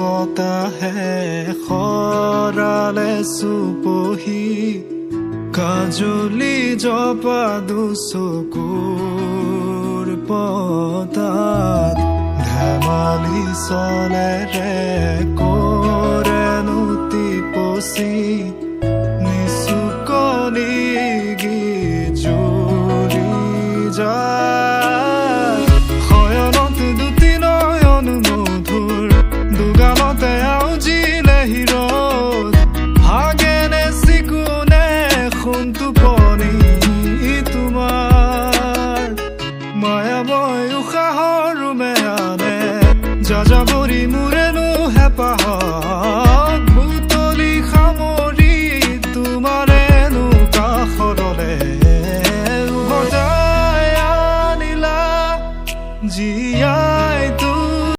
বতাহে খৰালে চুপহি কাজলি জপা দুচকুৰ পতাত ধেমালি চলেৰে কৰেনো টিপচি নিচুকনি জুৰি যায় শয়নত দুটি নয়ন মধুৰ দুগালতে আউজিলে হিৰত ভাগেনে চিকুনে সোণটো পনি তোমাৰ মায়াময় উশাহৰ মেয়ানে যাযাবৰী মোৰেনো হেঁপাহত